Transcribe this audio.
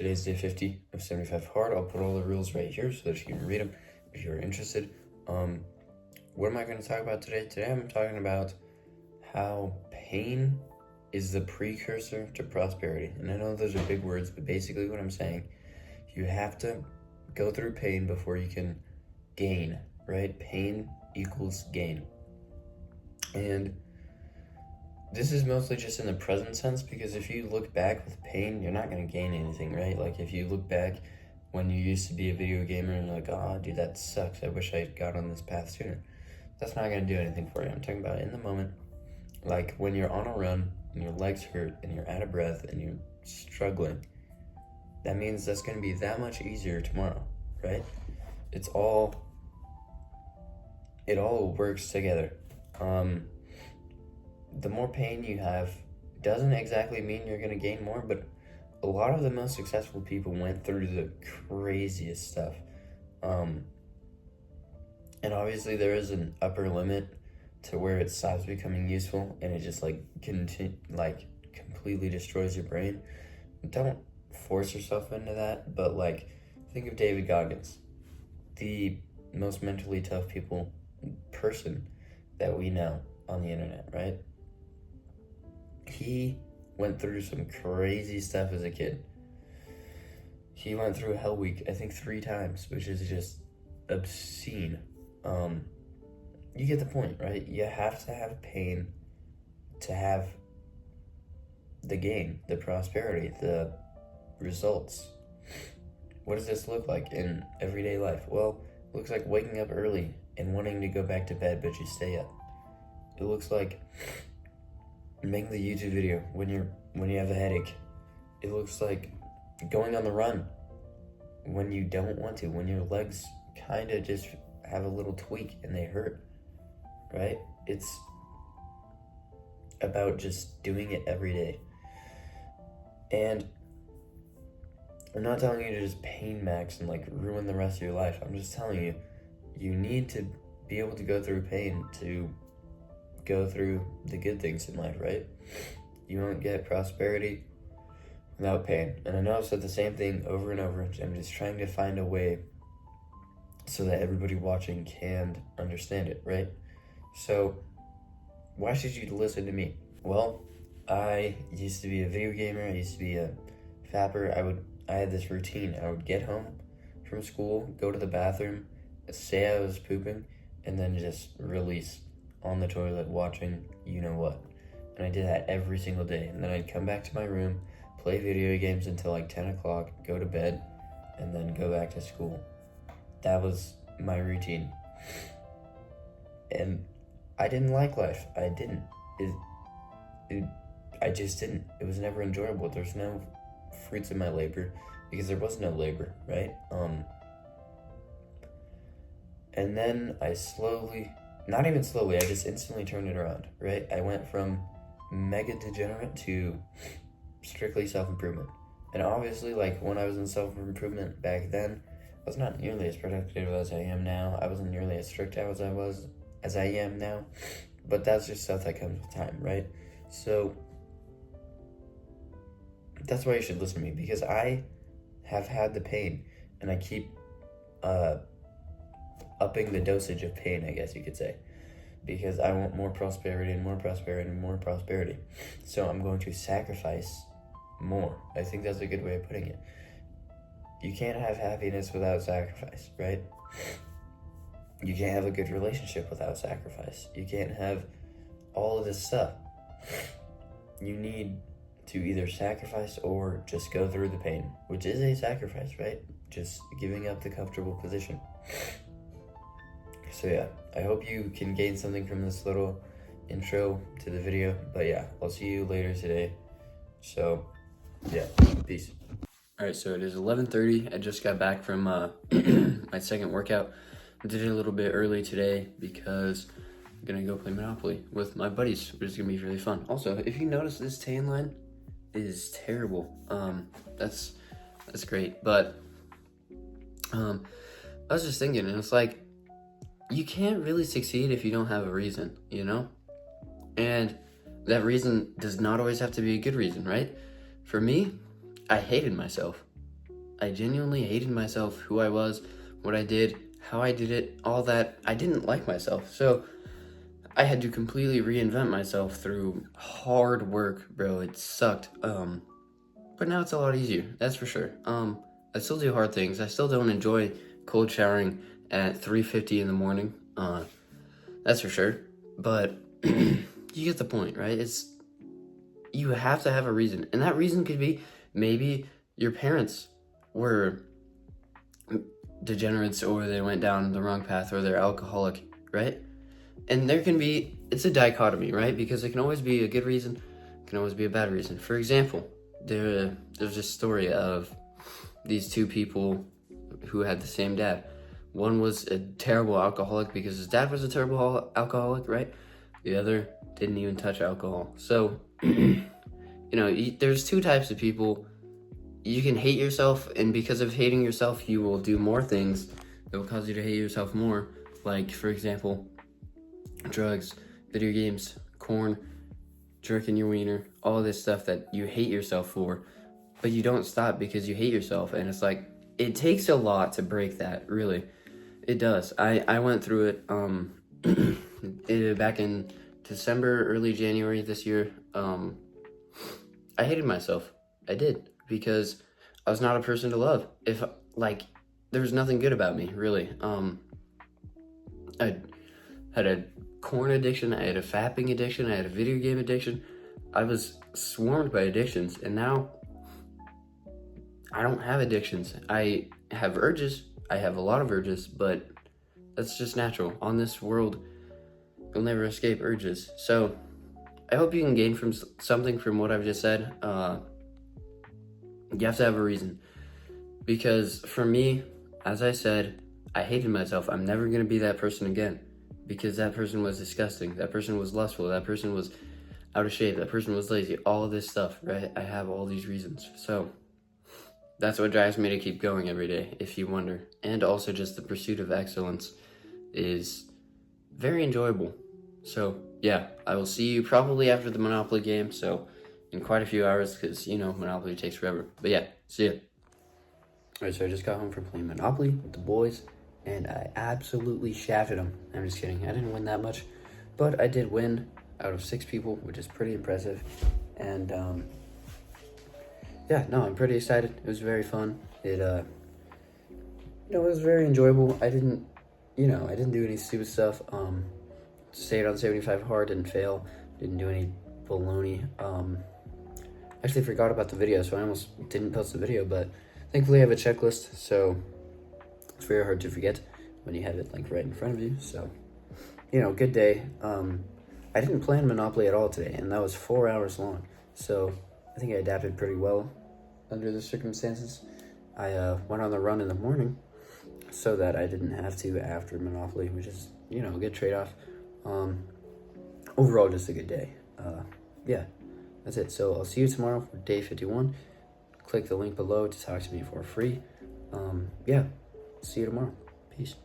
Today's day 50 of 75 hard. I'll put all the rules right here so that you can read them if you're interested. What am I going to talk about today? Today I'm talking about how pain is the precursor to prosperity. And I know those are big words, but basically what I'm saying, you have to go through pain before you can gain, right? Pain equals gain. And this is mostly just in the present sense, because if you look back with pain, you're not going to gain anything, right? Like if you look back when you used to be a video gamer and you're like, oh, dude, that sucks. I wish I got on this path sooner. That's not going to do anything for you. I'm talking about in the moment, like when you're on a run and your legs hurt and you're out of breath and you're struggling. That means that's going to be that much easier tomorrow, right? It all works together. The more pain you have doesn't exactly mean you're going to gain more, but a lot of the most successful people went through the craziest stuff. And obviously there is an upper limit to where it stops becoming useful and it just completely destroys your brain. Don't force yourself into that, but think of David Goggins, the most mentally tough person that we know on the internet, right? He went through some crazy stuff as a kid. He went through Hell Week, I think 3 times, which is just obscene. You get the point, right? You have to have pain to have the gain, the prosperity, the results. What does this look like in everyday life? Well, it looks like waking up early and wanting to go back to bed, but you stay up. It looks like making the YouTube video when you have a headache. It looks like going on the run when you don't want to, when your legs kind of just have a little tweak and they hurt, right? It's about just doing it every day. And I'm not telling you to just pain max and ruin the rest of your life. I'm just telling you, you need to be able to go through pain to go through the good things in life, right? You won't get prosperity without pain. And I know I've said the same thing over and over. I'm just trying to find a way so that everybody watching can understand it, right? So why should you listen to me? Well, I used to be a video gamer. I used to be a fapper. I had this routine. I would get home from school, go to the bathroom, say I was pooping, and then just release on the toilet watching you know what. And I did that every single day. And then I'd come back to my room, play video games until 10 o'clock, go to bed, and then go back to school. That was my routine. And I didn't like life. I didn't. I just didn't. It was never enjoyable. There's no fruits in my labor because there was no labor, right? And then I not even slowly, I just instantly turned it around, right? I went from mega degenerate to strictly self-improvement. And obviously, when I was in self-improvement back then, I was not nearly as productive as I am now. I wasn't nearly as strict as I am now. But that's just stuff that comes with time, right? So that's why you should listen to me, because I have had the pain and I keep upping the dosage of pain, I guess you could say, because I want more prosperity and more prosperity and more prosperity. So I'm going to sacrifice more. I think that's a good way of putting it. You can't have happiness without sacrifice, right? You can't have a good relationship without sacrifice. You can't have all of this stuff. You need to either sacrifice or just go through the pain, which is a sacrifice, right? Just giving up the comfortable position. So yeah, I hope you can gain something from this little intro to the video. But yeah, I'll see you later today. So yeah, peace. Alright, so it is 11:30. I just got back from my second workout. I did it a little bit early today because I'm gonna go play Monopoly with my buddies, which is gonna be really fun. Also, if you notice, this tan line is terrible. That's great. But I was just thinking, and it's you can't really succeed if you don't have a reason, you know? And that reason does not always have to be a good reason, right? For me, I hated myself. I genuinely hated myself, who I was, what I did, how I did it, all that. I didn't like myself. So I had to completely reinvent myself through hard work, bro. It sucked. But now it's a lot easier, that's for sure. I still do hard things. I still don't enjoy cold showering at 3:50 in the morning. That's for sure. But you get the point, right? You have to have a reason. And that reason could be maybe your parents were degenerates, or they went down the wrong path, or they're alcoholic, right? And it's a dichotomy, right? Because it can always be a good reason, it can always be a bad reason. For example, there's a story of these two people who had the same dad. One was a terrible alcoholic because his dad was a terrible alcoholic, right? The other didn't even touch alcohol. So, there's two types of people. You can hate yourself, and because of hating yourself, you will do more things that will cause you to hate yourself more. Like, for example, drugs, video games, corn, jerking your wiener, all this stuff that you hate yourself for, but you don't stop because you hate yourself. And it's like, it takes a lot to break that, really. It does. I went through it back in December, early January this year. I hated myself. I did, because I was not a person to love. There was nothing good about me, really. I had a corn addiction, I had a fapping addiction, I had a video game addiction. I was swarmed by addictions, and now I don't have addictions. I have urges. I have a lot of urges, but that's just natural. On this world, you'll never escape urges. So I hope you can gain from something from what I've just said. You have to have a reason. Because for me, as I said, I hated myself. I'm never going to be that person again, because that person was disgusting. That person was lustful. That person was out of shape. That person was lazy. All of this stuff, right? I have all these reasons. So that's what drives me to keep going every day, if you wonder. And also just the pursuit of excellence is very enjoyable. So yeah, I will see you probably after the Monopoly game. So in quite a few hours, because, Monopoly takes forever. But yeah, see ya. Alright, so I just got home from playing Monopoly with the boys, and I absolutely shafted them. I'm just kidding. I didn't win that much, but I did win out of 6 people, which is pretty impressive. And I'm pretty excited. It was very fun. It was very enjoyable. I didn't do any stupid stuff. Stayed on 75 hard, didn't fail. Didn't do any baloney. Actually forgot about the video, so I almost didn't post the video, but thankfully I have a checklist, so it's very hard to forget when you have it right in front of you. So, good day. I didn't plan Monopoly at all today, and that was 4 hours long. So I think I adapted pretty well under the circumstances. I went on the run in the morning so that I didn't have to after Monopoly, which is, a good trade-off. Overall, just a good day. That's it. So I'll see you tomorrow for day 51. Click the link below to talk to me for free. See you tomorrow. Peace.